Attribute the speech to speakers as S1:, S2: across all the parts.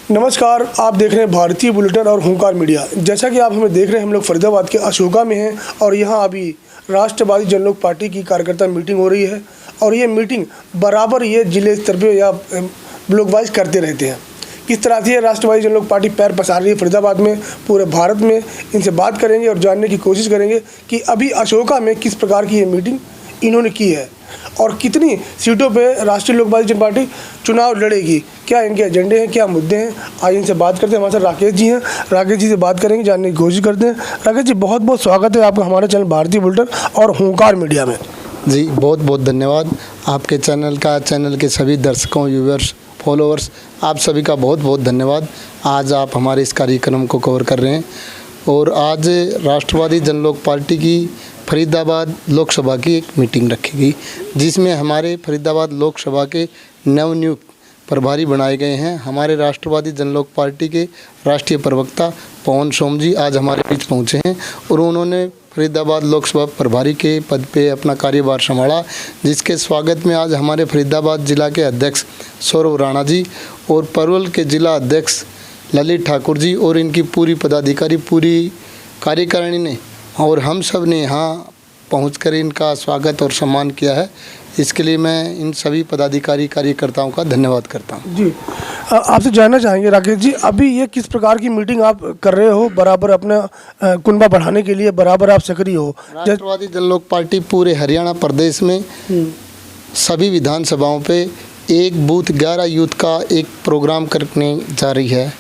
S1: नमस्कार, आप देख रहे हैं भारतीय बुलेटिन और हुंकार मीडिया। जैसा कि आप हमें देख रहे हैं, हम लोग फरीदाबाद के अशोका में हैं और यहाँ अभी राष्ट्रवादी जनलोक पार्टी की कार्यकर्ता मीटिंग हो रही है और ये मीटिंग बराबर ये जिले स्तर पे या ब्लॉक वाइज करते रहते हैं। किस तरह से राष्ट्रवादी जनलोक पार्टी पैर पसार रही है फरीदाबाद में, पूरे भारत में, इनसे बात करेंगे और जानने की कोशिश करेंगे कि अभी अशोका में किस प्रकार की ये मीटिंग इन्होंने की है और कितनी सीटों पे राष्ट्रीय लोकवादी जनता पार्टी चुनाव लड़ेगी, क्या इनके एजेंडे हैं, क्या मुद्दे हैं। आज इनसे बात करते हैं। हमारे साथ राकेश जी हैं, राकेश जी से बात करेंगे, जानने की कोशिश करते हैं। राकेश जी, बहुत बहुत स्वागत है आपका हमारे चैनल भारतीय बुलेटिन और हुंकार मीडिया में।
S2: जी बहुत बहुत धन्यवाद आपके चैनल के सभी दर्शकों, व्यूवर्स, फॉलोअर्स, आप सभी का बहुत बहुत धन्यवाद। आज आप हमारे इस कार्यक्रम को कवर कर रहे हैं और आज राष्ट्रवादी जनलोक पार्टी की फरीदाबाद लोकसभा की एक मीटिंग रखी गई, जिसमें हमारे फरीदाबाद लोकसभा के नवनियुक्त प्रभारी बनाए गए हैं। हमारे राष्ट्रवादी जनलोक पार्टी के राष्ट्रीय प्रवक्ता पवन सोम जी आज हमारे बीच पहुंचे हैं और उन्होंने फरीदाबाद लोकसभा प्रभारी के पद पे अपना कार्यभार संभाला, जिसके स्वागत में आज हमारे फरीदाबाद जिला के अध्यक्ष सौरभ राणा जी और परवल के जिला अध्यक्ष ललित ठाकुर जी और इनकी पूरी पदाधिकारी, पूरी कार्यकारिणी ने और हम सब ने यहाँ पहुंचकर इनका स्वागत और सम्मान किया है। इसके लिए मैं इन सभी पदाधिकारी, कार्यकर्ताओं का धन्यवाद करता हूं।
S1: जी, आपसे जानना चाहेंगे राकेश जी, अभी ये किस प्रकार की मीटिंग आप कर रहे हो, बराबर अपना कुनबा बढ़ाने के लिए बराबर आप सक्रिय हो।
S2: राष्ट्रवादी जनलोक पार्टी पूरे हरियाणा प्रदेश में सभी विधानसभाओं पे एक बूथ 11 यूथ का एक प्रोग्राम करने जा रही है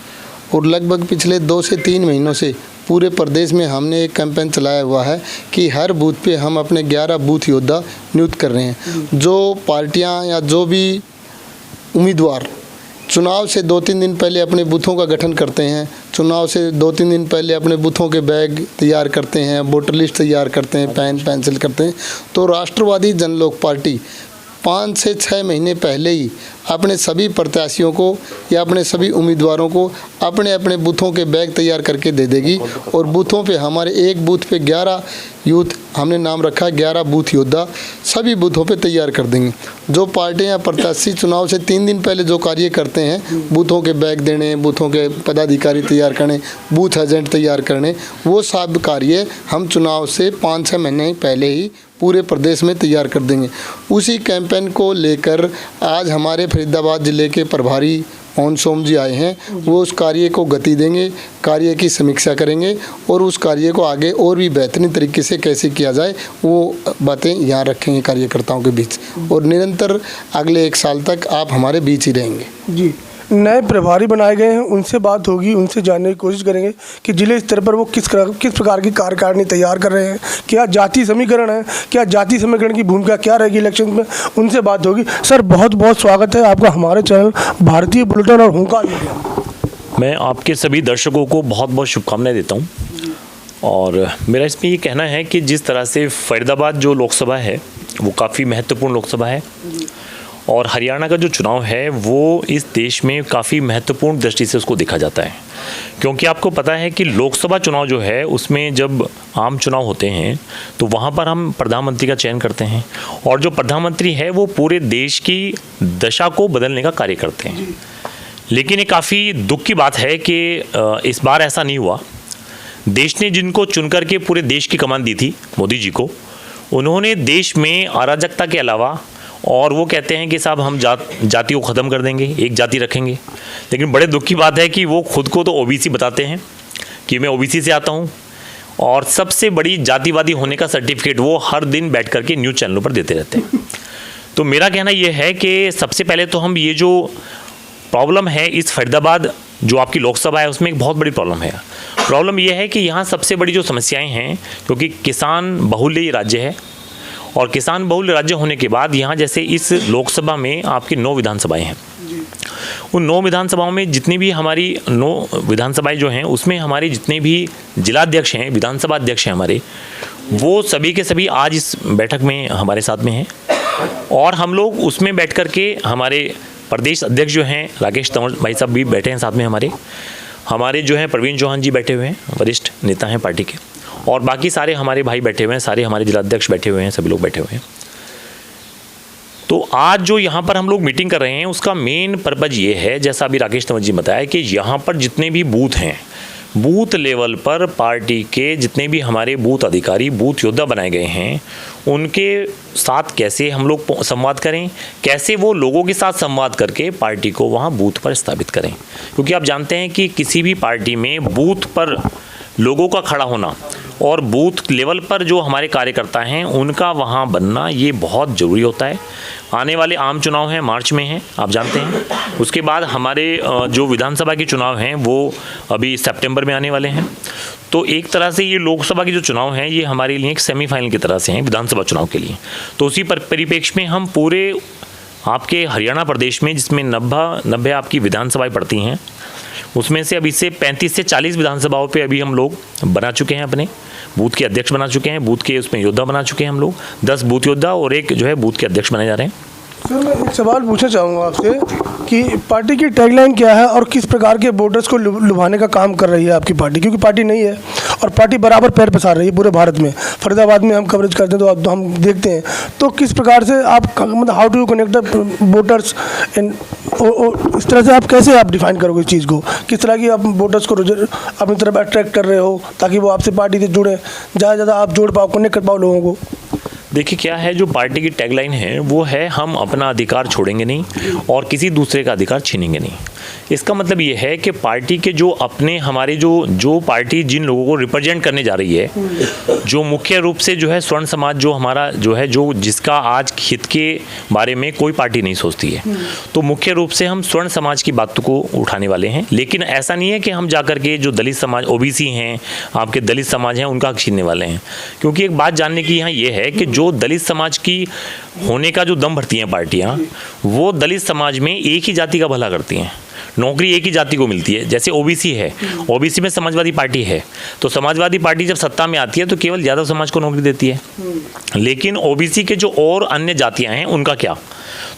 S2: और लगभग पिछले 2 से 3 महीनों से पूरे प्रदेश में हमने एक कैंपेन चलाया हुआ है कि हर बूथ पे हम अपने 11 बूथ योद्धा नियुक्त कर रहे हैं। जो पार्टियां या जो भी उम्मीदवार चुनाव से 2-3 दिन पहले अपने बूथों का गठन करते हैं, चुनाव से 2-3 दिन पहले अपने बूथों के बैग तैयार करते हैं, वोटर लिस्ट तैयार करते हैं, पेन पेंसिल करते हैं, तो राष्ट्रवादी जनलोक पार्टी 5 से 6 महीने पहले ही अपने सभी प्रत्याशियों को या अपने सभी उम्मीदवारों को अपने अपने बूथों के बैग तैयार करके दे देगी और बूथों पे हमारे एक बूथ पे 11 यूथ, हमने नाम रखा है 11 बूथ योद्धा, सभी बूथों पे तैयार कर देंगे। जो पार्टियां प्रत्याशी चुनाव से 3 दिन पहले जो कार्य करते हैं, बूथों के बैग देने, बूथों के पदाधिकारी तैयार करने, बूथ एजेंट तैयार करने, वो सब कार्य हम चुनाव से 5-6 महीने पहले ही पूरे प्रदेश में तैयार कर देंगे। उसी कैंपेन को लेकर आज हमारे फरीदाबाद ज़िले के प्रभारी पवन सोम जी आए हैं। वो उस कार्य को गति देंगे, कार्य की समीक्षा करेंगे और उस कार्य को आगे और भी बेहतरीन तरीके से कैसे किया जाए वो बातें यहाँ रखेंगे कार्यकर्ताओं के बीच और निरंतर अगले 1 साल तक आप हमारे बीच ही रहेंगे।
S1: जी, नए प्रभारी बनाए गए हैं, उनसे बात होगी, उनसे जानने की कोशिश करेंगे कि जिले स्तर पर वो किस प्रकार की कार्यकारिणी तैयार कर रहे हैं, क्या जाति समीकरण है, क्या जाति समीकरण की भूमिका क्या रहेगी इलेक्शन में, उनसे बात होगी। सर, बहुत बहुत स्वागत है आपका हमारे चैनल भारतीय बुलेटिन और हुंकार मीडिया।
S3: मैं आपके सभी दर्शकों को बहुत बहुत शुभकामनाएं देता हूँ और मेरा इसमें ये कहना है कि जिस तरह से फरीदाबाद जो लोकसभा है वो काफ़ी महत्वपूर्ण लोकसभा है और हरियाणा का जो चुनाव है वो इस देश में काफ़ी महत्वपूर्ण दृष्टि से उसको देखा जाता है, क्योंकि आपको पता है कि लोकसभा चुनाव जो है उसमें जब आम चुनाव होते हैं तो वहाँ पर हम प्रधानमंत्री का चयन करते हैं और जो प्रधानमंत्री है वो पूरे देश की दशा को बदलने का कार्य करते हैं। लेकिन ये काफ़ी दुख की बात है कि इस बार ऐसा नहीं हुआ। देश ने जिनको चुन करके पूरे देश की कमान दी थी, मोदी जी को, उन्होंने देश में अराजकता के अलावा, और वो कहते हैं कि साहब हम जाति को ख़त्म कर देंगे, एक जाति रखेंगे, लेकिन बड़े दुख की बात है कि वो खुद को तो ओबीसी बताते हैं कि मैं ओबीसी से आता हूँ और सबसे बड़ी जातिवादी होने का सर्टिफिकेट वो हर दिन बैठ करके न्यूज़ चैनलों पर देते रहते हैं। तो मेरा कहना ये है कि सबसे पहले तो हम ये जो प्रॉब्लम है इस फरीदाबाद जो आपकी लोकसभा है उसमें एक बहुत बड़ी प्रॉब्लम है। प्रॉब्लम ये है कि यहाँ सबसे बड़ी जो समस्याएँ हैं, क्योंकि किसान बहुल्य ये राज्य है और किसान बहुल राज्य होने के बाद यहाँ जैसे इस लोकसभा में आपकी 9 विधानसभाएं हैं। उन 9 विधानसभाओं में जितनी भी हमारी 9 विधानसभाएं जो हैं उसमें हमारे जितने भी जिलाध्यक्ष हैं, विधानसभा अध्यक्ष हैं हमारे, वो सभी के सभी आज इस बैठक में हमारे साथ में हैं और हम लोग उसमें बैठ कर के हमारे प्रदेश अध्यक्ष जो हैं राकेश तंवर भाई साहब भी बैठे हैं साथ में, हमारे जो हैं प्रवीण चौहान जी बैठे हुए हैं, वरिष्ठ नेता हैं पार्टी के, और बाकी सारे हमारे भाई बैठे हुए हैं, सारे हमारे जिलाध्यक्ष बैठे हुए हैं, सभी लोग बैठे हुए हैं। तो आज जो यहाँ पर हम लोग मीटिंग कर रहे हैं उसका मेन पर्पज ये है, जैसा अभी राकेश तंवर जी बताया, कि यहाँ पर जितने भी बूथ हैं, बूथ लेवल पर पार्टी के जितने भी हमारे बूथ अधिकारी, बूथ योद्धा बनाए गए हैं, उनके साथ कैसे हम लोग संवाद करें, कैसे वो लोगों के साथ संवाद करके पार्टी को वहाँ बूथ पर स्थापित करें। क्योंकि आप जानते हैं कि किसी भी पार्टी में बूथ पर लोगों का खड़ा होना और बूथ लेवल पर जो हमारे कार्यकर्ता हैं उनका वहाँ बनना, ये बहुत ज़रूरी होता है। आने वाले आम चुनाव हैं, मार्च में हैं, आप जानते हैं। उसके बाद हमारे जो विधानसभा के चुनाव हैं वो अभी सितंबर में आने वाले हैं। तो एक तरह से ये लोकसभा के जो चुनाव हैं ये हमारे लिए एक सेमीफाइनल की तरह से हैं विधानसभा चुनाव के लिए। तो उसी परिप्रेक्ष्य में हम पूरे आपके हरियाणा प्रदेश में, जिसमें 90 आपकी विधानसभाएँ पड़ती हैं, उसमें से अभी से 35 से 40 विधानसभाओं पे अभी हम लोग बना चुके हैं, अपने बूथ के अध्यक्ष बना चुके हैं, बूथ के उसमें योद्धा बना चुके हैं हम लोग, 10 बूथ योद्धा और एक जो है बूथ के अध्यक्ष बनाए जा रहे हैं।
S1: सर, मैं एक सवाल पूछना चाहूँगा आपसे कि पार्टी की टैगलाइन क्या है और किस प्रकार के वोटर्स को लुभाने का काम कर रही है आपकी पार्टी, क्योंकि पार्टी नहीं है और पार्टी बराबर पैर पसार रही है पूरे भारत में। फरीदाबाद में हम कवरेज करते हैं तो हम देखते हैं, तो किस प्रकार से आप मतलब how to connect the voters in, इस तरह से आप कैसे आप डिफाइन करोगे इस चीज़ को, किस तरह की आप वोटर्स को अपनी तरफ अट्रैक्ट कर रहे हो ताकि वो आपसे पार्टी से जुड़े, ज़्यादा से ज़्यादा आप जोड़ पाओ, कनेक्ट कर पाओ लोगों को।
S3: देखिए क्या है, जो पार्टी की टैगलाइन है वो है, हम अपना अधिकार छोड़ेंगे नहीं और किसी दूसरे का अधिकार छीनेंगे नहीं। इसका मतलब ये है कि पार्टी के जो अपने हमारे जो पार्टी जिन लोगों को रिप्रेजेंट करने जा रही है, जो मुख्य रूप से जो है स्वर्ण समाज जो हमारा जो है, जो जिसका आज हित के बारे में कोई पार्टी नहीं सोचती है, तो मुख्य रूप से हम स्वर्ण समाज की बात को उठाने वाले हैं। लेकिन ऐसा नहीं है कि हम जाकर के जो दलित समाज, ओबीसी हैं, आपके दलित समाज हैं, उनका छीनने वाले हैं। क्योंकि एक बात जानने की यहाँ ये है कि जो दलित समाज की होने का जो दम भरती हैं पार्टियां, वो दलित समाज में एक ही जाति का भला करती हैं, नौकरी एक ही जाति को मिलती है। जैसे ओबीसी है, ओबीसी में समाजवादी पार्टी है, तो समाजवादी पार्टी जब सत्ता में आती है तो केवल यादव समाज को नौकरी देती है। लेकिन ओबीसी के जो और अन्य जातियां हैं उनका क्या?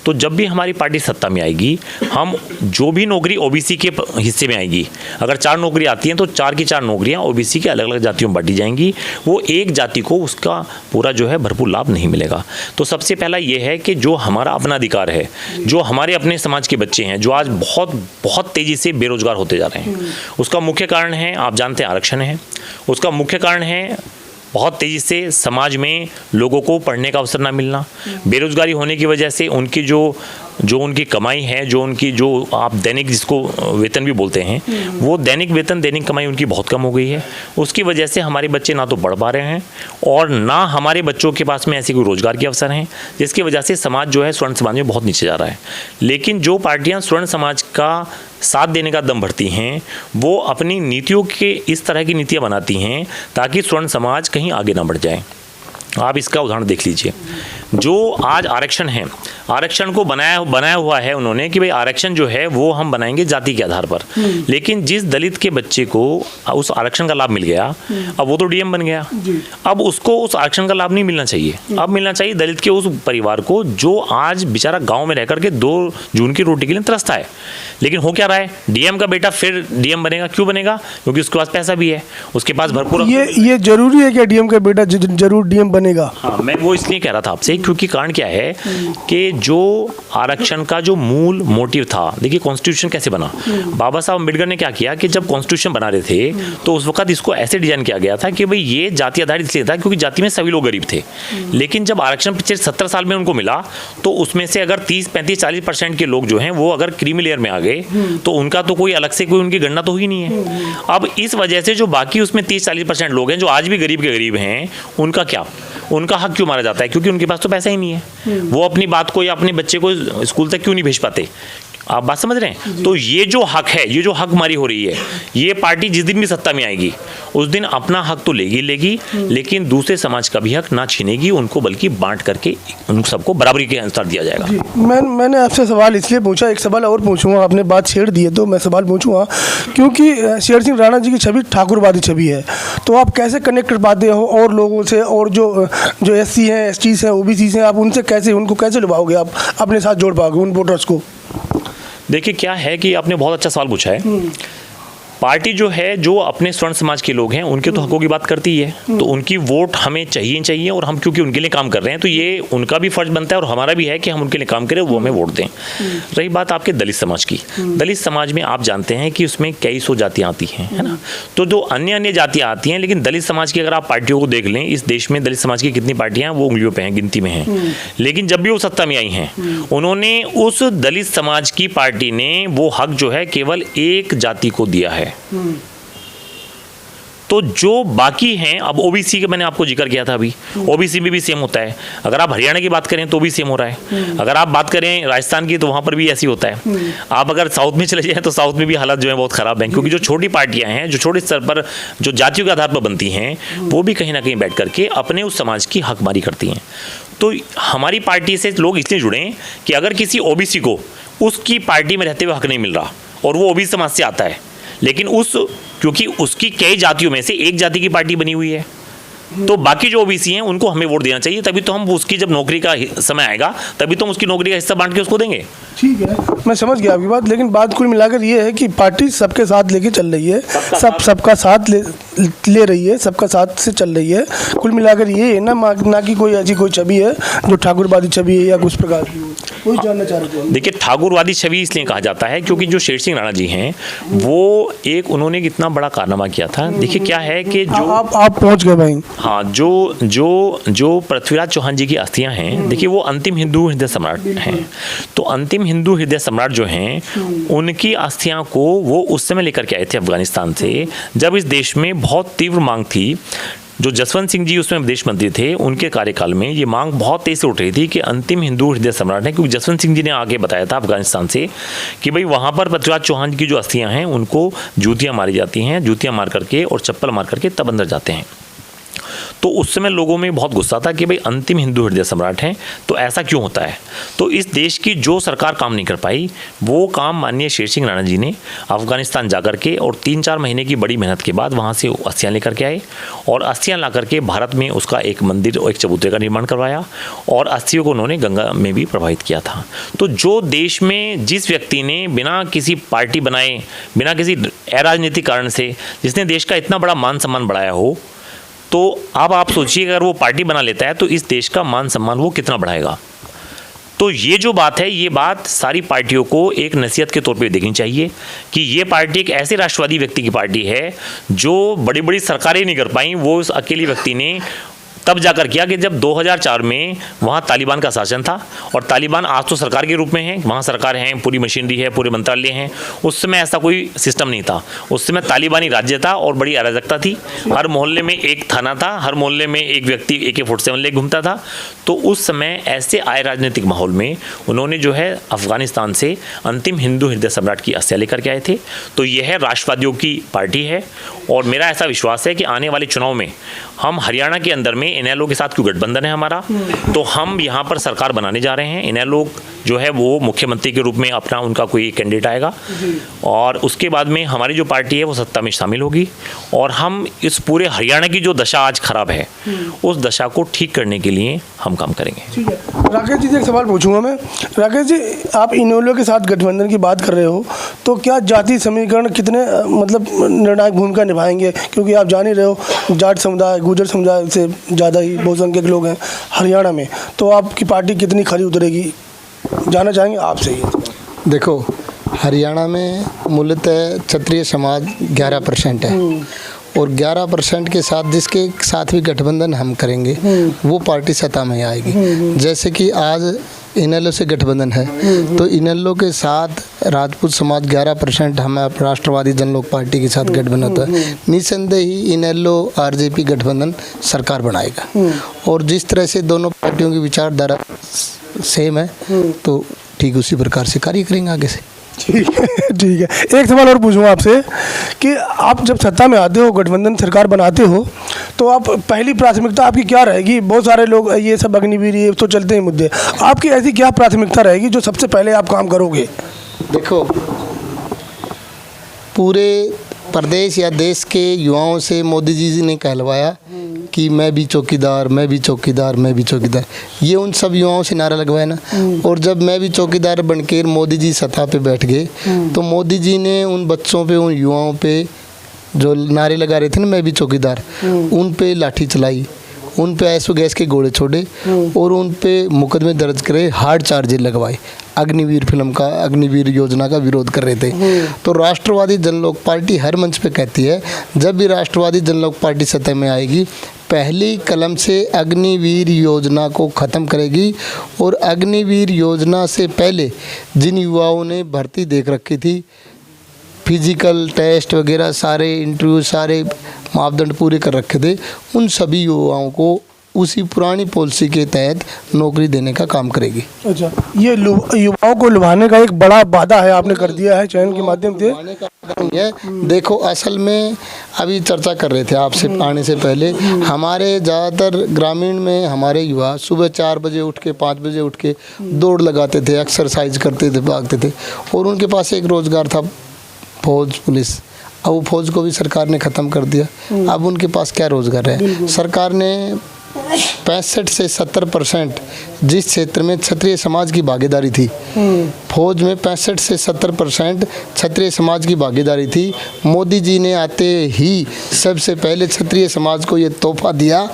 S3: तो जब भी हमारी पार्टी सत्ता में आएगी, हम जो भी नौकरी ओबीसी के हिस्से में आएगी, अगर 4 नौकरी आती हैं तो 4 की 4 नौकरियां ओबीसी के अलग अलग जातियों में बांटी जाएंगी। वो एक जाति को उसका पूरा जो है भरपूर लाभ नहीं मिलेगा। तो सबसे पहला ये है कि जो हमारा अपना अधिकार है, जो हमारे अपने समाज के बच्चे हैं जो आज बहुत बहुत तेज़ी से बेरोजगार होते जा रहे हैं, उसका मुख्य कारण है, आप जानते हैं, आरक्षण है। उसका मुख्य कारण है बहुत तेज़ी से समाज में लोगों को पढ़ने का अवसर ना मिलना, बेरोजगारी होने की वजह से उनकी जो उनकी कमाई है, जो आप दैनिक जिसको वेतन भी बोलते हैं, वो दैनिक वेतन, दैनिक कमाई उनकी बहुत कम हो गई है। उसकी वजह से हमारे बच्चे ना तो पढ़ पा रहे हैं और ना हमारे बच्चों के पास में ऐसे कोई रोजगार के अवसर हैं, जिसकी वजह से समाज जो है स्वर्ण समाज में बहुत नीचे जा रहा है। लेकिन जो पार्टियां स्वर्ण समाज का साथ देने का दम भरती हैं, वो अपनी नीतियों के इस तरह की नीतियाँ बनाती हैं ताकि स्वर्ण समाज कहीं आगे ना बढ़ जाए। आप इसका उदाहरण देख लीजिए, जो आज आरक्षण है, आरक्षण को बनाया हुआ है उन्होंने कि भाई आरक्षण जो है वो हम बनाएंगे जाति के आधार पर। लेकिन जिस दलित के बच्चे को उस आरक्षण का लाभ मिल गया, अब वो तो डीएम बन गया, अब उसको उस आरक्षण का लाभ नहीं मिलना चाहिए। अब मिलना चाहिए दलित के उस परिवार को जो आज बेचारा गाँव में रह करके 2 जून की रोटी के लिए तरसता है। लेकिन हो क्या रहा है, डीएम का बेटा फिर डीएम बनेगा। क्यों बनेगा? क्योंकि उसके पास पैसा भी है, उसके पास भरपूर।
S1: ये जरूरी है कि डीएम का बेटा जरूर डीएम बनेगा?
S3: हाँ, मैं वो इसलिए कह रहा था आपसे क्योंकि कारण क्या है कि जो आरक्षण का जो मूल मोटिव था, देखिए कॉन्स्टिट्यूशन कैसे बना। बाबा साहब अम्बेडकर ने क्या किया कि जब कॉन्स्टिट्यूशन बना रहे थे तो उस वक्त इसको ऐसे डिजाइन किया गया था कि भाई ये जाति आधारित इसलिए था क्योंकि जाति में सभी लोग गरीब थे। लेकिन जब आरक्षण पिछले 70 साल में उनको मिला तो उसमें से अगर 30, 35, 40% के लोग जो हैं वो अगर क्रीमी लेयर में आ गए तो उनका तो कोई अलग से कोई उनकी गणना तो हुई नहीं है। अब इस वजह से जो बाकी उसमें 30-40% लोग हैं जो आज भी गरीब के गरीब हैं, उनका क्या, उनका हक क्यों मारा जाता है? क्योंकि उनके पास तो पैसा ही नहीं है। वो अपनी बात को या अपने बच्चे को स्कूल तक क्यों नहीं भेज पाते? आप बात समझ रहे हैं? तो ये जो हक है, ये जो हक मारी हो रही है, ये पार्टी जिस दिन भी सत्ता में आएगी उस दिन अपना हक तो लेगी, लेकिन दूसरे समाज का भी हक ना छीनेगी उनको, बल्कि बांट करके उन सबको बराबरी के अनुसार दिया जाएगा।
S1: मैंने आपसे सवाल इसलिए पूछा, एक सवाल और पूछूंगा, आपने बात छेड़ दी है तो मैं सवाल पूछूंगा, क्योंकि शेर सिंह राणा जी की छवि ठाकुरवादी छवि है, तो आप कैसे कनेक्ट कर पाते हो और लोगों से, और जो SC हैं, ST हैं, OBC हैं, आप उनको कैसे लुभाओगे, आप अपने साथ जोड़ पाओगे उन वोटर्स को?
S3: देखिए क्या है कि आपने बहुत अच्छा सवाल पूछा है। पार्टी जो है, जो अपने स्वर्ण समाज के लोग हैं, उनके तो हकों की बात करती है, तो उनकी वोट हमें चाहिए और हम क्योंकि उनके लिए काम कर रहे हैं तो ये उनका भी फर्ज बनता है और हमारा भी है कि हम उनके लिए काम करें, वो हमें वोट दें। रही बात आपके दलित समाज की, दलित समाज में आप जानते हैं कि उसमें कई सौ जातियाँ आती हैं, है ना, तो जो अन्य जातियाँ आती हैं, लेकिन दलित समाज की अगर आप पार्टियों को देख लें, इस देश में दलित समाज की कितनी पार्टियाँ वो उंगलियों पे हैं, गिनती में हैं, लेकिन जब भी वो सत्ता में आई हैं, उन्होंने उस दलित समाज की पार्टी ने वो हक जो है केवल एक जाति को दिया है। तो जो बाकी हैं, अब ओबीसी का मैंने आपको जिक्र किया था अभी, ओबीसी में भी सेम होता है। अगर आप हरियाणा की बात करें तो भी सेम हो रहा है, अगर आप बात करें राजस्थान की तो वहाँ पर भी ऐसी होता है। आप अगर साउथ में चले जाएं तो साउथ में भी हालात जो है बहुत ख़राब हैं, क्योंकि जो छोटी पार्टियाँ हैं, जो छोटे स्तर पर जो जातियों के आधार पर बनती हैं, वो भी कहीं ना कहीं बैठ करके अपने उस समाज की हकमारी करती हैं। तो हमारी पार्टी से लोग इसलिए जुड़े कि अगर किसी ओबीसी को उसकी पार्टी में रहते हुए हक नहीं मिल रहा और वो ओबीसी समाज से आता है, लेकिन क्योंकि उसकी कई जातियों में से एक जाति की पार्टी बनी हुई है, तो बाकी जो ओबीसी हैं उनको हमें वोट देना चाहिए, तभी तो हम उसकी जब नौकरी का समय आएगा तभी तो हम उसकी नौकरी का हिस्सा बांट के उसको देंगे।
S1: ठीक है, मैं समझ गया आपकी बात, लेकिन बात कुल मिलाकर ये है कि पार्टी सबके साथ लेके चल रही है, सबका साथ ले रही है, सबका साथ से चल रही है। कुल मिलाकर ये है ना कि कोई ऐसी कोई छवि है जो ठाकुरवादी छवि है या कुछ प्रकार की, कोई जानना चाह रहे थे।
S3: देखिए, ठाकुरवादी छवि इसलिए कहा जाता है क्योंकि जो शेर सिंह राणा जी हैं वो उन्होंने कितना बड़ा कारनामा किया था। देखिए क्या है कि जो
S1: आप पहुंच गए भाई।
S3: हाँ, जो पृथ्वीराज चौहान जी की अस्थियां हैं, देखिए वो अंतिम हिंदू हृदय सम्राट हैं, तो अंतिम हिंदू हृदय सम्राट जो हैं उनकी अस्थियां को वो उस समय लेकर के आए थे अफगानिस्तान से, जब इस देश में बहुत तीव्र मांग थी। जो जसवंत सिंह जी उसमें विदेश मंत्री थे, उनके कार्यकाल में ये मांग बहुत तेज से उठ रही थी कि अंतिम हिंदू हृदय सम्राट है, क्योंकि जसवंत सिंह जी ने आगे बताया था अफगानिस्तान से कि भाई वहाँ पर पृथ्वीराज चौहान की जो अस्थियां हैं उनको जूतियाँ मारी जाती हैं, जूतियाँ मार करके और चप्पल मार करके तब अंदर जाते हैं। तो उस समय लोगों में बहुत गुस्सा था कि भाई अंतिम हिंदू हृदय सम्राट हैं तो ऐसा क्यों होता है। तो इस देश की जो सरकार काम नहीं कर पाई, वो काम माननीय शेर सिंह राणा जी ने अफगानिस्तान जाकर के और 3-4 महीने की बड़ी मेहनत के बाद वहाँ से अस्थियाँ लेकर के आए और अस्थियाँ ला करके भारत में उसका एक मंदिर और एक चबूतरे का निर्माण करवाया और अस्थियों को उन्होंने गंगा में भी प्रवाहित किया था। तो जो देश में जिस व्यक्ति ने बिना किसी पार्टी बनाए, बिना किसी अराजनीतिक कारण से, जिसने देश का इतना बड़ा मान सम्मान बढ़ाया हो, तो अब आप सोचिए अगर वो पार्टी बना लेता है तो इस देश का मान सम्मान वो कितना बढ़ाएगा। तो ये जो बात है, ये बात सारी पार्टियों को एक नसीहत के तौर पे देखनी चाहिए कि ये पार्टी एक ऐसे राष्ट्रवादी व्यक्ति की पार्टी है जो बड़ी बड़ी सरकारें नहीं कर पाई, वो उस अकेले व्यक्ति ने तब जाकर किया कि जब 2004 में वहाँ तालिबान का शासन था और तालिबान आज तो सरकार के रूप में है, वहाँ सरकार है, पूरी मशीनरी है, पूरे मंत्रालय हैं। उस समय ऐसा कोई सिस्टम नहीं था, उस समय तालिबानी राज्य था और बड़ी अराजकता थी। हर मोहल्ले में एक थाना था, हर मोहल्ले में एक व्यक्ति AK-47 ले घूमता था। तो उस समय ऐसे आए राजनीतिक माहौल में उन्होंने जो है अफगानिस्तान से अंतिम हिंदू हृदय सम्राट की अस्थियाँ लेकर के आए थे। तो यह राष्ट्रवादियों की पार्टी है और मेरा ऐसा विश्वास है कि आने वाले चुनाव में हम हरियाणा के अंदर में इनेलो के साथ क्यों गठबंधन है हमारा, तो हम यहाँ पर सरकार बनाने जा रहे हैं। इनेलो जो है वो मुख्यमंत्री के रूप में अपना उनका कोई कैंडिडेट आएगा और उसके बाद में हमारी जो पार्टी है वो सत्ता में शामिल होगी और हम इस पूरे हरियाणा की जो दशा आज खराब है उस दशा को ठीक करने के लिए हम काम करेंगे।
S1: ठीक है, राकेश जी से एक सवाल पूछूंगा मैं। राकेश जी, आप इनेलो के साथ गठबंधन की बात कर रहे हो, तो क्या जाति समीकरण कितने मतलब निर्णायक भूमिका निभाएंगे? क्योंकि आप जान ही रहे हो जाट समुदाय, गुर्जर समुदाय से ज़्यादा ही बहुसंख्यक लोग हैं हरियाणा में, तो आपकी पार्टी कितनी खरी उतरेगी, जानना चाहेंगे आपसे ये।
S2: देखो, हरियाणा में मूलतः क्षत्रिय समाज 11% है और 11% के साथ जिसके साथ भी गठबंधन हम करेंगे वो पार्टी सत्ता में आएगी। जैसे कि आज इनेलो से गठबंधन है तो इनेलो के साथ राजपूत समाज 11%, हमें राष्ट्रवादी जनलोक पार्टी के साथ गठबंधन होता है। निसंदेह ही इनेलो RJP गठबंधन सरकार बनाएगा और जिस तरह से दोनों पार्टियों की विचारधारा सेम है तो ठीक उसी प्रकार से कार्य करेंगे आगे से।
S1: ठीक है। एक सवाल और पूछूंगा आपसे कि आप जब सत्ता में आते हो, गठबंधन सरकार बनाते हो, तो आप पहली प्राथमिकता आपकी क्या रहेगी? बहुत सारे लोग ये सब अग्निवीर ये तो चलते हैं मुद्दे, आपकी ऐसी क्या प्राथमिकता रहेगी जो सबसे पहले आप काम करोगे?
S2: देखो, पूरे प्रदेश या देश के युवाओं से मोदी जी ने कहलवाया कि मैं भी चौकीदार, मैं भी चौकीदार, मैं भी चौकीदार, ये उन सब युवाओं से नारा लगवाया ना। और जब मैं भी चौकीदार बनकर मोदी जी सत्ता पे बैठ गए तो मोदी जी ने उन बच्चों पे, उन युवाओं पे जो नारे लगा रहे थे ना मैं भी चौकीदार, उन पे लाठी चलाई, उन पे आंसू गैस के गोले छोड़े और उन पे मुकदमे दर्ज करे, हार्ड चार्जेस लगवाए। अग्निवीर फिल्म का, अग्निवीर योजना का विरोध कर रहे थे। तो राष्ट्रवादी जनलोक पार्टी हर मंच पे कहती है जब भी राष्ट्रवादी जनलोक पार्टी सत्ता में आएगी पहली कलम से अग्निवीर योजना को ख़त्म करेगी। और अग्निवीर योजना से पहले जिन युवाओं ने भर्ती देख रखी थी, फिजिकल टेस्ट वगैरह सारे इंटरव्यू, सारे मापदंड पूरे कर रखे थे, उन सभी युवाओं को उसी पुरानी पॉलिसी के तहत नौकरी देने का काम करेगी।
S1: अच्छा, ये युवाओं को लुभाने का एक बड़ा वादा है, आपने कर दिया है चैनल के माध्यम से।
S2: देखो असल में अभी चर्चा कर रहे थे आपसे आने से पहले, हमारे ज़्यादातर ग्रामीण में हमारे युवा सुबह 4 बजे उठ के, 5 बजे उठ के दौड़ लगाते थे, एक्सरसाइज करते थे, भागते थे और उनके पास एक रोज़गार था फौज, पुलिस। अब वो फौज को भी सरकार ने ख़त्म कर दिया। अब उनके पास क्या रोज़गार है? सरकार ने 65 से 70% जिस क्षेत्र में क्षत्रिय समाज की भागीदारी थी, फौज में 65 से 70% क्षत्रिय समाज की भागीदारी थी। मोदी जी ने आते ही सबसे पहले क्षत्रिय समाज को ये तोहफा दिया।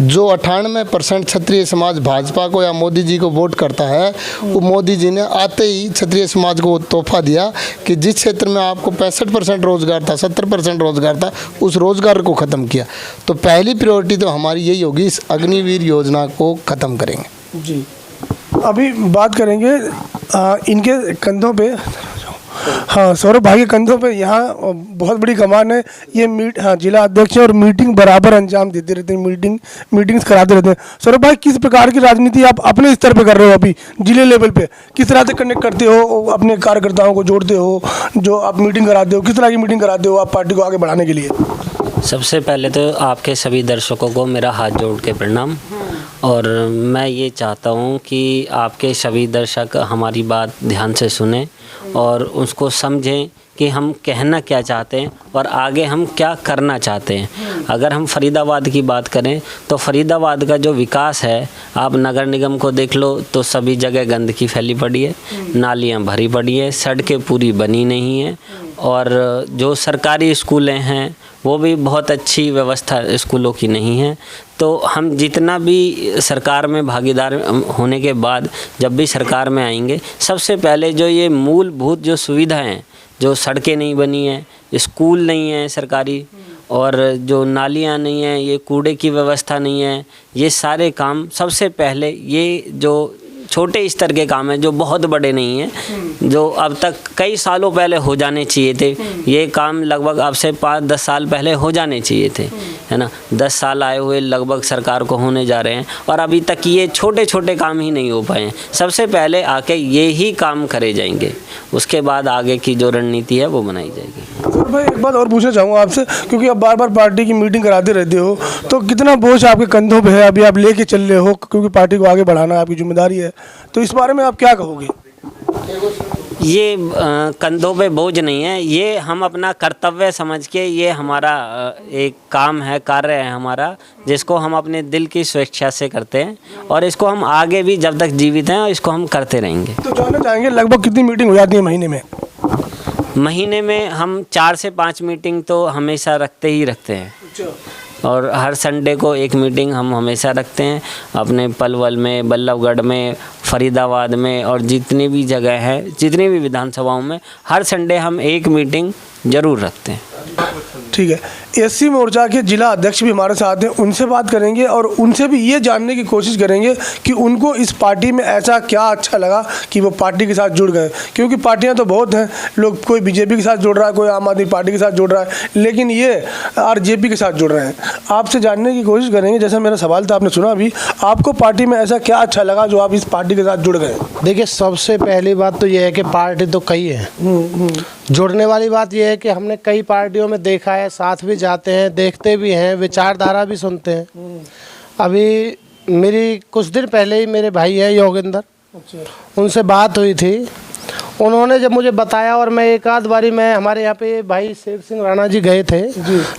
S2: जो 98% क्षत्रिय समाज भाजपा को या मोदी जी को वोट करता है, वो मोदी जी ने आते ही क्षत्रिय समाज को तोहफा दिया कि जिस क्षेत्र में आपको 65% रोजगार था, 70% रोजगार था, उस रोजगार को ख़त्म किया। तो पहली प्रायोरिटी तो हमारी यही होगी, इस अग्निवीर योजना को ख़त्म करेंगे।
S1: जी, अभी बात करेंगे इनके कंधों पे, हाँ सौरभ भाई के कंधों पे यहाँ बहुत बड़ी कमान है। ये हाँ जिला अध्यक्ष और मीटिंग बराबर अंजाम देते रहते हैं, मीटिंग्स कराते रहते हैं। सौरभ भाई, किस प्रकार की राजनीति आप अपने स्तर पे कर रहे हो? अभी जिले लेवल पे किस तरह से कनेक्ट करते हो, अपने कार्यकर्ताओं को जोड़ते हो, जो आप मीटिंग कराते हो, किस तरह की मीटिंग कराते हो आप पार्टी को आगे बढ़ाने के लिए?
S4: सबसे पहले तो आपके सभी दर्शकों को मेरा हाथ जोड़ के प्रणाम। और मैं ये चाहता हूँ कि आपके सभी दर्शक हमारी बात ध्यान से सुनें और उसको समझें कि हम कहना क्या चाहते हैं और आगे हम क्या करना चाहते हैं। अगर हम फरीदाबाद की बात करें तो फरीदाबाद का जो विकास है, आप नगर निगम को देख लो तो सभी जगह गंदगी फैली पड़ी है, नालियाँ भरी पड़ी है, सड़कें पूरी बनी नहीं हैं और जो सरकारी स्कूलें हैं वो भी बहुत अच्छी व्यवस्था स्कूलों की नहीं है। तो हम जितना भी सरकार में भागीदार होने के बाद जब भी सरकार में आएंगे, सबसे पहले जो ये मूलभूत जो सुविधाएं हैं, जो सड़कें नहीं बनी हैं, स्कूल नहीं है सरकारी, और जो नालियाँ नहीं हैं, ये कूड़े की व्यवस्था नहीं है, ये सारे काम सबसे पहले, ये जो छोटे स्तर के काम हैं जो बहुत बड़े नहीं हैं, जो अब तक कई सालों पहले हो जाने चाहिए थे, ये काम लगभग अब से 5-10 साल पहले हो जाने चाहिए थे, है ना। 10 साल आए हुए लगभग सरकार को होने जा रहे हैं और अभी तक ये छोटे छोटे काम ही नहीं हो पाए हैं। सबसे पहले आके ये ही काम करे जाएंगे, उसके बाद आगे की जो रणनीति है वो बनाई जाएगी।
S1: सर भाई, एक बात और पूछना चाहूँगा आपसे, क्योंकि आप बार बार पार्टी की मीटिंग कराते रहते हो, तो कितना बोझ आपके कंधों पे है अभी आप लेके चल रहे हो, क्योंकि पार्टी को आगे बढ़ाना आपकी जिम्मेदारी है, तो इस बारे में आप क्या कहोगे?
S4: ये कंधों पे बोझ नहीं है, ये हम अपना कर्तव्य समझ के, ये हमारा एक काम है, कार्य है हमारा, जिसको हम अपने दिल की स्वेच्छा से करते हैं और इसको हम आगे भी जब तक जीवित हैं और इसको हम करते रहेंगे।
S1: तो जानना चाहेंगे लगभग कितनी मीटिंग हो जाती है महीने में?
S4: महीने में हम 4 से 5 मीटिंग तो हमेशा रखते ही रखते हैं और हर संडे को एक मीटिंग हम हमेशा रखते हैं अपने पलवल में, बल्लभगढ़ में, फरीदाबाद में और जितनी भी जगह है, जितनी भी विधानसभाओं में हर संडे हम एक मीटिंग ज़रूर रखते हैं।
S1: ठीक है, एससी मोर्चा के जिला अध्यक्ष भी हमारे साथ हैं, उनसे बात करेंगे और उनसे भी ये जानने की कोशिश करेंगे कि उनको इस पार्टी में ऐसा क्या अच्छा लगा कि वो पार्टी के साथ जुड़ गए। क्योंकि पार्टियां तो बहुत हैं, लोग कोई बीजेपी के साथ जुड़ रहा है, कोई आम आदमी पार्टी के साथ जुड़ रहा है, लेकिन ये आरजेपी के साथ जुड़ रहे हैं। आपसे जानने की कोशिश करेंगे, जैसा मेरा सवाल था आपने सुना अभी, आपको पार्टी में ऐसा क्या अच्छा लगा जो आप इस पार्टी के साथ जुड़ गए?
S5: देखिए, सबसे पहली बात तो यह है कि पार्टी तो कई है, जुड़ने वाली बात यह है कि हमने कई पार्टियों में देखा है, साथ भी जाते हैं, देखते भी हैं, विचारधारा भी सुनते हैं। अभी मेरी कुछ दिन पहले ही मेरे भाई हैं योगेंद्र, उनसे बात हुई थी उन्होंने जब मुझे बताया, और मैं एक आध बारी मैं हमारे यहाँ पे भाई शेर सिंह राणा जी गए थे,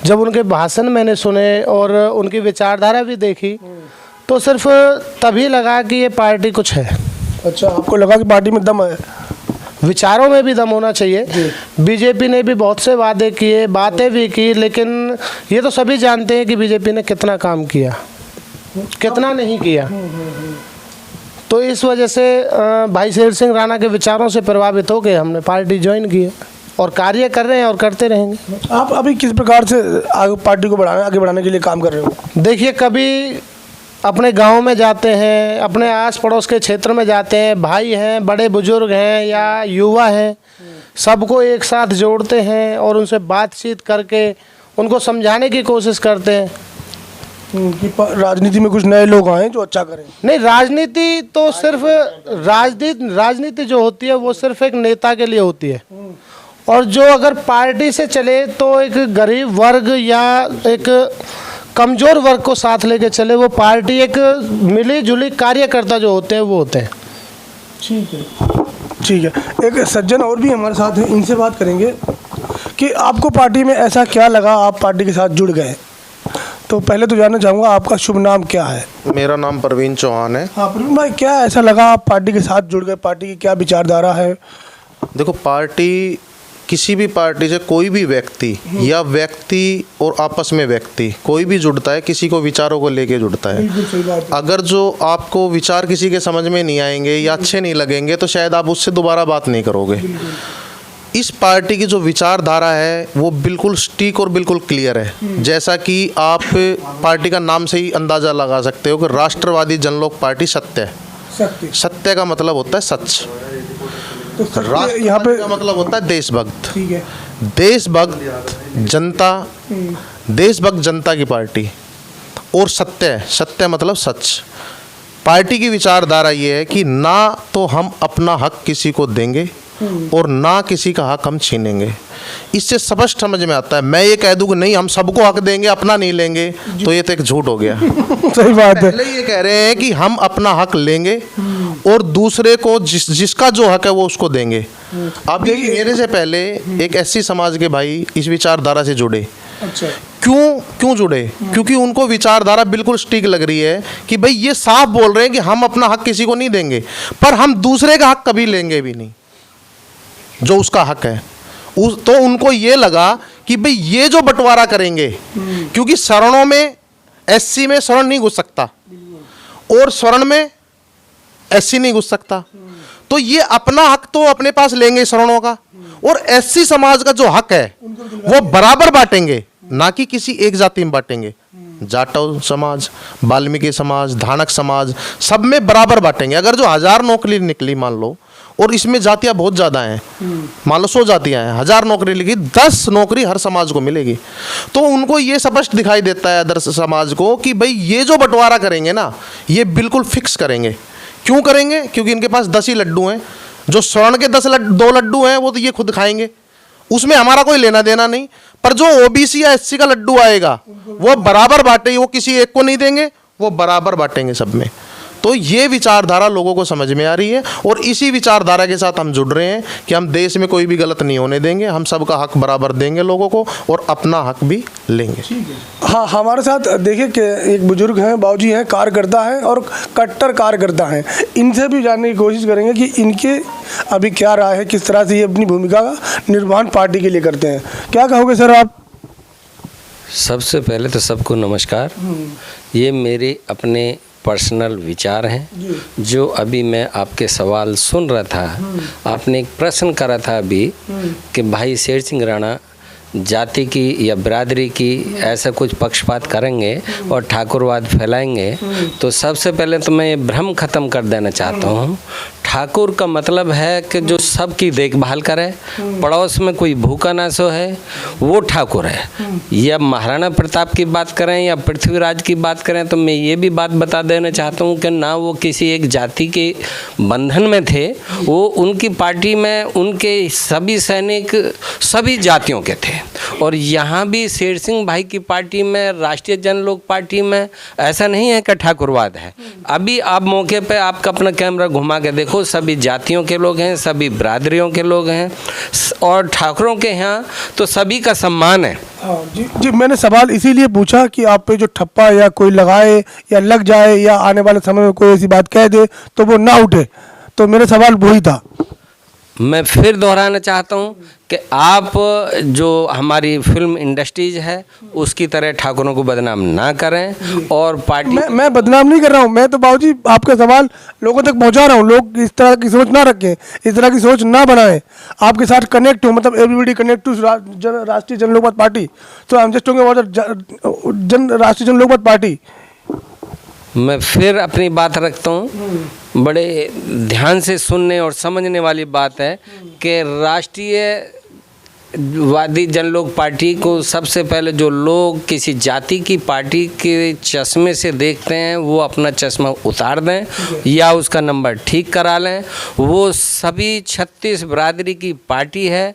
S5: जब उनके भाषण मैंने सुने और उनकी विचारधारा भी देखी, तो सिर्फ तभी लगा कि ये पार्टी कुछ है।
S1: अच्छा, आपको लगा कि पार्टी में दम है?
S5: विचारों में भी दम होना चाहिए। बीजेपी ने भी बहुत से वादे किए, बातें भी की, लेकिन ये तो सभी जानते हैं कि बीजेपी ने कितना काम किया, कितना नहीं किया। तो इस वजह से भाई शेर सिंह राणा के विचारों से प्रभावित हो के हमने पार्टी ज्वाइन की है और कार्य कर रहे हैं और करते रहेंगे।
S1: आप अभी किस प्रकार से पार्टी को आगे बढ़ाने के लिए काम कर रहे हो?
S5: देखिए, कभी अपने गांव में जाते हैं, अपने आस पड़ोस के क्षेत्र में जाते हैं, भाई हैं, बड़े बुजुर्ग हैं या युवा हैं, सबको एक साथ जोड़ते हैं और उनसे बातचीत करके उनको समझाने की कोशिश करते हैं
S1: कि राजनीति में कुछ नए लोग आए जो अच्छा करें।
S5: नहीं, राजनीति तो सिर्फ राजनीति जो होती है वो सिर्फ एक नेता के लिए होती है, और जो अगर पार्टी से चले तो एक गरीब वर्ग या एक कमज़ोर वर्ग को साथ लेके चले, वो पार्टी एक मिली जुली कार्यकर्ता जो होते हैं वो होते हैं।
S1: ठीक है, ठीक है। एक सज्जन और भी हमारे साथ हैं, इनसे बात करेंगे कि आपको पार्टी में ऐसा क्या लगा आप पार्टी के साथ जुड़ गए? तो पहले तो जानना चाहूँगा आपका शुभ नाम क्या है?
S6: मेरा नाम प्रवीण चौहान है।
S1: हाँ प्रवीण भाई, क्या ऐसा लगा आप पार्टी के साथ जुड़ गए? पार्टी की क्या विचारधारा है?
S6: देखो, पार्टी, किसी भी पार्टी से कोई भी व्यक्ति या व्यक्ति और आपस में व्यक्ति कोई भी जुड़ता है, किसी को विचारों को लेके जुड़ता है।
S1: बिल्कुल सही बात है।
S6: अगर जो आपको विचार किसी के समझ में नहीं आएंगे या अच्छे नहीं लगेंगे तो शायद आप उससे दोबारा बात नहीं करोगे। इस पार्टी की जो विचारधारा है वो बिल्कुल स्टीक और बिल्कुल क्लियर है। जैसा कि आप पार्टी का नाम से ही अंदाज़ा लगा सकते हो कि राष्ट्रवादी जनलोक पार्टी सत्य है। सत्य का मतलब होता है सच,
S1: यहाँ पे
S6: का मतलब होता है देशभक्त।
S1: ठीक है,
S6: देशभक्त जनता, देशभक्त जनता की पार्टी, और सत्य, सत्य मतलब सच। पार्टी की विचारधारा ये है कि ना तो हम अपना हक किसी को देंगे और ना किसी का हक हम छीनेंगे। इससे स्पष्ट समझ में आता है। मैं ये कह दूं कि नहीं हम सबको हक देंगे, अपना नहीं लेंगे, तो ये तो एक झूठ हो गया।
S1: सही बात है।
S6: पहले ये कह रहे हैं कि हम अपना हक लेंगे और दूसरे को जिसका जो हक है वो उसको देंगे। अब देखिए, मेरे से पहले एक एससी समाज के भाई इस विचारधारा से जुड़े।
S1: अच्छा,
S6: क्यों जुड़े? क्योंकि उनको विचारधारा बिल्कुल स्टिक लग रही है कि भाई ये साफ बोल रहे हैं कि हम अपना हक किसी को नहीं देंगे, पर हम दूसरे का हक कभी लेंगे भी नहीं जो उसका हक है। तो उनको ये लगा कि भाई ये जो बंटवारा करेंगे, क्योंकि सवर्णों में एससी में स्वर्ण नहीं घुस सकता और स्वर्ण में एससी नहीं घुस सकता, तो ये अपना हक तो अपने पास लेंगे सवर्णों का, और एससी समाज का जो हक है वो बराबर बांटेंगे, ना कि किसी एक जाति में बांटेंगे। जाटव समाज, वाल्मीकि समाज, धानक समाज, सब में बराबर बांटेंगे। अगर जो 1000 नौकरी निकली मान लो, और इसमें जातियां बहुत ज़्यादा हैं, मान लो 100 जातियां हैं, 1000 नौकरी लिखी, 10 नौकरी हर समाज को मिलेगी। तो उनको ये स्पष्ट दिखाई देता है अदर समाज को कि भाई ये जो बंटवारा करेंगे ना, ये बिल्कुल फिक्स करेंगे। क्यों करेंगे? क्योंकि इनके पास 10 ही लड्डू हैं। जो स्वर्ण के 2 लड्डू हैं वो तो ये खुद खाएंगे, उसमें हमारा कोई लेना देना नहीं। पर जो ओबीसी या एससी का लड्डू आएगा वो बराबर बांटेंगे, वो किसी एक को नहीं देंगे, वो बराबर बांटेंगे सब में। तो ये विचारधारा लोगों को समझ में आ रही है, और इसी विचारधारा के साथ हम जुड़ रहे हैं कि हम देश में कोई भी गलत नहीं होने देंगे, हम सबका हक बराबर देंगे लोगों को, और अपना हक भी लेंगे।
S1: हाँ, हमारे साथ देखिए कि एक बुजुर्ग हैं, बाबूजी हैं, कार्यकर्ता हैं और कट्टर कार्यकर्ता हैं। इनसे भी जानने की कोशिश करेंगे कि इनके अभी क्या राय है, किस तरह से ये अपनी भूमिका का निर्वहन पार्टी के लिए करते हैं। क्या कहोगे सर आप?
S7: सबसे पहले तो सबको नमस्कार। ये मेरे अपने पर्सनल विचार हैं, जो अभी मैं आपके सवाल सुन रहा था। आपने एक प्रश्न करा था अभी कि भाई शेर सिंह राणा जाति की या बिरादरी की ऐसा कुछ पक्षपात करेंगे और ठाकुरवाद फैलाएंगे। तो सबसे पहले तो मैं ये भ्रम ख़त्म कर देना चाहता हूँ। ठाकुर का मतलब है कि जो सबकी देखभाल करे, पड़ोस में कोई भूखा ना सो है, वो ठाकुर है। या महाराणा प्रताप की बात करें या पृथ्वीराज की बात करें, तो मैं ये भी बात बता देना चाहता हूँ कि ना वो किसी एक जाति के बंधन में थे, वो उनकी पार्टी में उनके सभी सैनिक सभी जातियों के थे, और यहाँ भी शेर सिंह भाई की पार्टी में, राष्ट्रीय जनलोक पार्टी में ऐसा नहीं है कि ठाकुरवाद है। अभी आप मौके पे आपका अपना कैमरा घुमा के देखो, सभी जातियों के लोग हैं, सभी बिरादरियों के लोग हैं, और ठाकुरों के यहाँ तो सभी का सम्मान है।
S1: हाँ जी जी, मैंने सवाल इसीलिए पूछा कि आप पे जो ठप्पा या कोई लगाए या लग जाए या आने वाले समय में कोई ऐसी बात कह दे तो वो ना उठे, तो मेरा सवाल वही था।
S7: मैं फिर दोहराना चाहता हूँ कि आप जो हमारी फिल्म इंडस्ट्रीज है उसकी तरह ठाकुरों को बदनाम ना करें, और पार्टी
S1: मैं बदनाम नहीं कर रहा हूँ, मैं तो बाबूजी आपका सवाल लोगों तक पहुँचा रहा हूँ। लोग इस तरह की सोच ना रखें, इस तरह की सोच ना बनाएं, आपके साथ कनेक्ट हो, मतलब एवरीबडी कनेक्ट टू राष्ट्रीय जनलोकमत पार्टी। तो I am just talking about राष्ट्रीय जनलोकमत पार्टी।
S7: मैं फिर अपनी बात रखता हूँ, बड़े ध्यान से सुनने और समझने वाली बात है कि राष्ट्रीयवादी जनलोक पार्टी को सबसे पहले जो लोग किसी जाति की पार्टी के चश्मे से देखते हैं वो अपना चश्मा उतार दें या उसका नंबर ठीक करा लें। वो सभी 36 बिरादरी की पार्टी है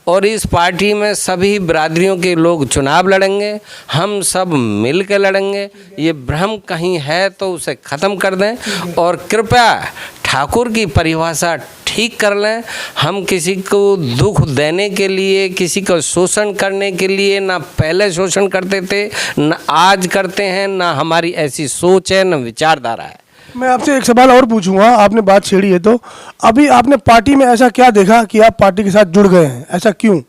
S7: और इस पार्टी में सभी बिरादरियों के लोग चुनाव लड़ेंगे, हम सब मिल के लड़ेंगे। ये भ्रम कहीं है तो उसे ख़त्म कर दें और कृपया ठाकुर की परिभाषा ठीक कर लें। हम किसी को दुख देने के लिए, किसी का शोषण करने के लिए ना पहले शोषण करते थे, ना आज करते हैं, ना हमारी ऐसी सोच है, ना विचारधारा है।
S1: मैं आपसे एक सवाल और पूछूंगा, आपने बात छेड़ी है तो अभी आपने पार्टी में ऐसा क्या देखा कि आप पार्टी के साथ जुड़ गए हैं, ऐसा क्यों?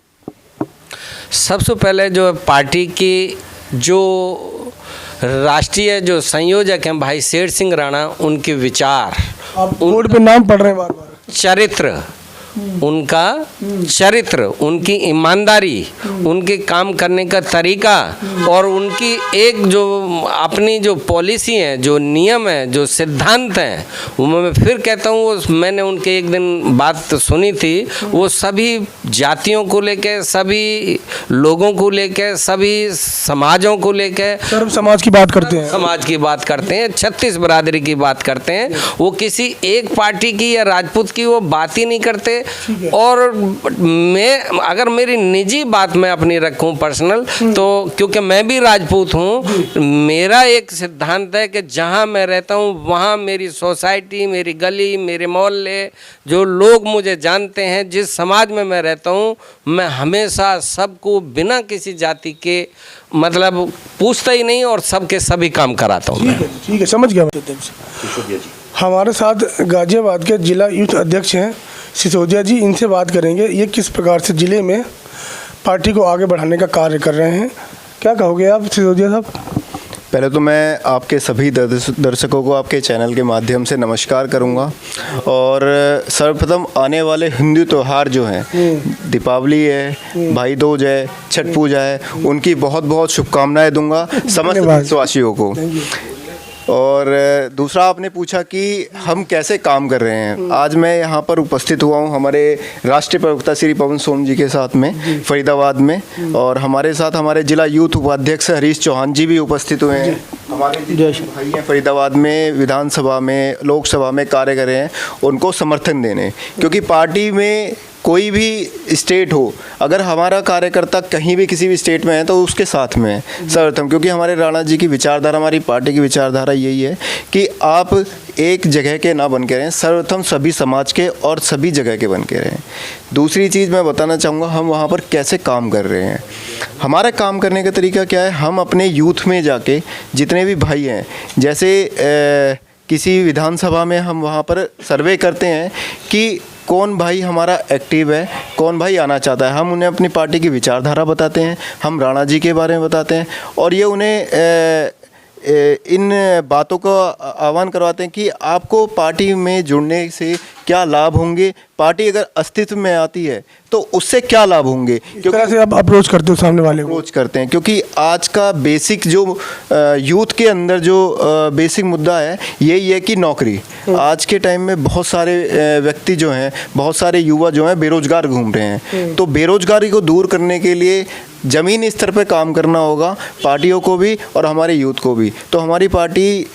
S1: सबसे
S7: पहले जो पार्टी की जो राष्ट्रीय जो संयोजक हैं भाई शेर सिंह राणा, उनके विचार,
S1: आप बोर्ड पे नाम पढ़ रहे हैं बार-बार,
S7: चरित्र, उनका चरित्र, उनकी ईमानदारी, उनके काम करने का तरीका और उनकी एक जो अपनी जो पॉलिसी है, जो नियम है, जो सिद्धांत हैं, वो मैं फिर कहता हूँ, वो मैंने उनके एक दिन बात सुनी थी, वो सभी जातियों को लेके, सभी लोगों को लेके, सभी समाजों को लेके,
S1: सर्व समाज की बात करते हैं,
S7: समाज की बात करते हैं, 36 बिरादरी की बात करते हैं। वो किसी एक पार्टी की या राजपूत की वो बात ही नहीं करते। और मैं अगर मेरी निजी बात मैं अपनी रखूं पर्सनल, तो क्योंकि मैं भी राजपूत हूं, मेरा एक सिद्धांत है कि जहां मैं रहता हूं वहां मेरी सोसाइटी, मेरी गली, मेरे मोहल्ले, जो लोग मुझे जानते हैं, जिस समाज में मैं रहता हूं, मैं हमेशा सबको बिना किसी जाति के मतलब पूछता ही नहीं और सबके सभी काम कराता हूँ।
S1: ठीक है, समझ गया। हमारे साथ गाजियाबाद के जिला यूथ अध्यक्ष हैं सिसोदिया जी, इनसे बात करेंगे ये किस प्रकार से जिले में पार्टी को आगे बढ़ाने का कार्य कर रहे हैं। क्या कहोगे आप सिसोदिया साहब?
S8: पहले तो मैं आपके सभी दर्शकों को आपके चैनल के माध्यम से नमस्कार करूंगा और सर्वप्रथम आने वाले हिंदू त्यौहार जो हैं, दीपावली है, भाई दूज है, छठ पूजा है, उनकी बहुत बहुत शुभकामनाएं दूंगा समस्त देशवासियों को। और दूसरा आपने पूछा कि हम कैसे काम कर रहे हैं। आज मैं यहाँ पर उपस्थित हुआ हूँ हमारे राष्ट्रीय प्रवक्ता श्री पवन सोम जी के साथ में फरीदाबाद में, और हमारे साथ हमारे जिला यूथ उपाध्यक्ष हरीश चौहान जी भी उपस्थित हुए हैं। हमारे भाई हैं फरीदाबाद में, विधानसभा में, लोकसभा में कार्य कर रहे हैं, उनको समर्थन देने, क्योंकि पार्टी में कोई भी स्टेट हो, अगर हमारा कार्यकर्ता कहीं भी किसी भी स्टेट में है तो उसके साथ में है सर्वप्रथम, क्योंकि हमारे राणा जी की विचारधारा, हमारी पार्टी की विचारधारा यही है कि आप एक जगह के ना बन के रहें, सर्वप्रथम सभी समाज के और सभी जगह के बन के रहें। दूसरी चीज़ मैं बताना चाहूँगा, हम वहाँ पर कैसे काम कर रहे हैं। हमारा काम करने का तरीका क्या है, हम अपने यूथ में जाके जितने भी भाई हैं, जैसे किसी विधानसभा में हम वहाँ पर सर्वे करते हैं कि कौन भाई हमारा एक्टिव है, कौन भाई आना चाहता है। हम उन्हें अपनी पार्टी की विचारधारा बताते हैं, हम राणा जी के बारे में बताते हैं और ये उन्हें इन बातों का आह्वान करवाते हैं कि आपको पार्टी में जुड़ने से क्या लाभ होंगे, पार्टी अगर अस्तित्व में आती है तो उससे क्या लाभ होंगे।
S1: किस तरह से आप अप्रोच करते हो सामने वाले को?
S8: अप्रोच करते हैं क्योंकि आज का बेसिक जो यूथ के अंदर जो बेसिक मुद्दा है यही है कि नौकरी। आज के टाइम में बहुत सारे व्यक्ति जो हैं, बहुत सारे युवा जो हैं बेरोजगार घूम रहे हैं, तो बेरोजगारी को दूर करने के लिए ज़मीनी स्तर पर काम करना होगा पार्टियों को भी और हमारे यूथ को भी। तो हमारी पार्टी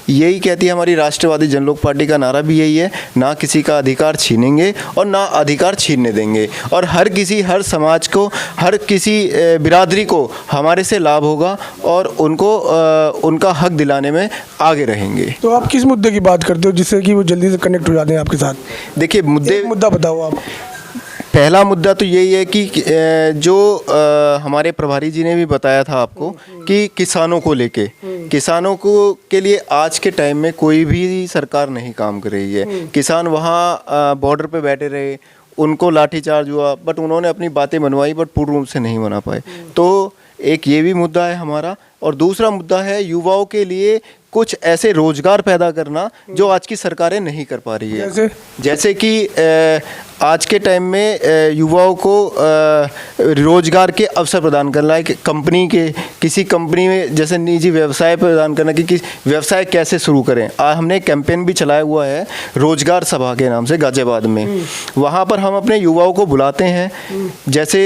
S8: यही कहती है हमारी राष्ट्रवादी जनलोक पार्टी का नारा भी यही है, ना किसी का अधिकार छीनेंगे और ना अधिकार छीनने देंगे, और हर समाज को, हर किसी बिरादरी को हमारे से लाभ होगा और उनको उनका हक दिलाने में आगे रहेंगे।
S1: तो आप किस मुद्दे की बात करते हो जिससे कि वो जल्दी से कनेक्ट हो जाते हैं आपके साथ?
S8: देखिए,
S1: मुद्दा बताओ आप।
S8: पहला मुद्दा तो यही है कि जो हमारे प्रभारी जी ने भी बताया था आपको कि किसानों को लेके, किसानों को के लिए आज के टाइम में कोई भी सरकार नहीं काम कर रही है। किसान वहाँ बॉर्डर पे बैठे रहे, उनको लाठीचार्ज हुआ, बट उन्होंने अपनी बातें मनवाई, बट पूर्ण रूप से नहीं मना पाए। तो एक ये भी मुद्दा है हमारा, और दूसरा मुद्दा है युवाओं के लिए कुछ ऐसे रोजगार पैदा करना जो आज की सरकारें नहीं कर पा रही है। जैसे कि आज के टाइम में युवाओं को रोजगार के अवसर प्रदान करना है, कि कंपनी के किसी कंपनी में जैसे निजी व्यवसाय प्रदान करना कि व्यवसाय कैसे शुरू करें। हमने एक कैंपेन भी चलाया हुआ है रोजगार सभा के नाम से गाजियाबाद में। वहाँ पर हम अपने युवाओं को बुलाते हैं, जैसे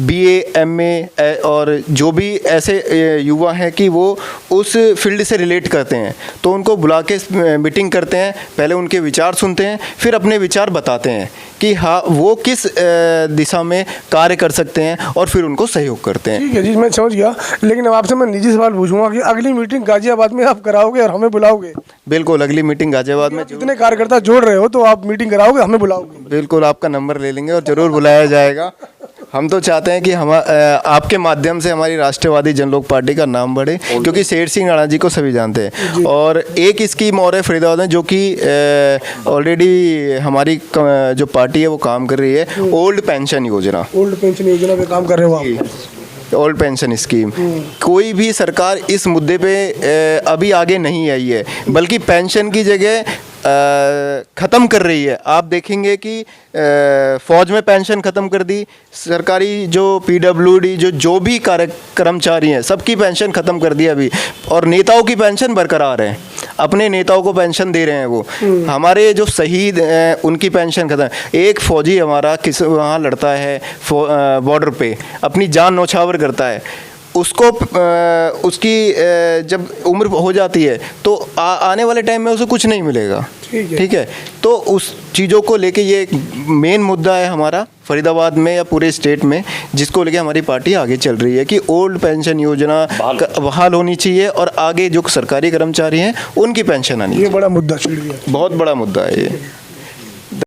S8: BA MA और जो भी ऐसे युवा हैं कि वो उस फील्ड से रिलेट करते हैं, तो उनको बुला के मीटिंग करते हैं। पहले उनके विचार सुनते हैं, फिर अपने विचार बताते हैं कि हाँ वो किस दिशा में कार्य कर सकते हैं, और फिर उनको सहयोग करते हैं।
S1: ठीक है जी, मैं समझ गया, लेकिन अब आपसे मैं निजी सवाल पूछूंगा कि अगली मीटिंग गाजियाबाद में आप कराओगे और हमें बुलाओगे?
S8: बिल्कुल, अगली मीटिंग गाजियाबाद में
S1: जितने कार्यकर्ता जोड़ रहे हो तो आप मीटिंग कराओगे, हमें बुलाओगे?
S8: बिल्कुल, आपका नंबर ले लेंगे और ज़रूर बुलाया जाएगा। हम तो चाहते हैं कि हम आपके माध्यम से हमारी राष्ट्रवादी जनलोक पार्टी का नाम बढ़े, क्योंकि शेर सिंह राणा जी को सभी जानते हैं। और एक स्कीम और है फरीदाबाद में, जो कि ऑलरेडी हमारी जो पार्टी है वो काम कर रही है, ओल्ड पेंशन योजना।
S1: ओल्ड पेंशन योजना पे काम कर रहे हो आप?
S8: ओल्ड पेंशन स्कीम, कोई भी सरकार इस मुद्दे पे अभी आगे नहीं आई है, बल्कि पेंशन की जगह ख़त्म कर रही है। आप देखेंगे कि फ़ौज में पेंशन ख़त्म कर दी, सरकारी जो PWD जो भी कर्मचारी हैं सबकी पेंशन ख़त्म कर दी अभी, और नेताओं की पेंशन बरकरार है, अपने नेताओं को पेंशन दे रहे हैं वो। हमारे जो शहीद हैं उनकी पेंशन ख़त्म। एक फ़ौजी हमारा वहाँ लड़ता है बॉर्डर पे, अपनी जान न्यौछावर करता है, उसको उसकी जब उम्र हो जाती है तो आने वाले टाइम में उसे कुछ नहीं मिलेगा। ठीक है, तो उस चीज़ों को लेके ये एक मेन मुद्दा है हमारा फरीदाबाद में या पूरे स्टेट में, जिसको लेके हमारी पार्टी आगे चल रही है कि ओल्ड पेंशन योजना बहाल होनी चाहिए और आगे जो सरकारी कर्मचारी हैं उनकी पेंशन आनी चाहिए।
S1: ये बड़ा मुद्दा, शुक्रिया,
S8: बहुत बड़ा मुद्दा है ये।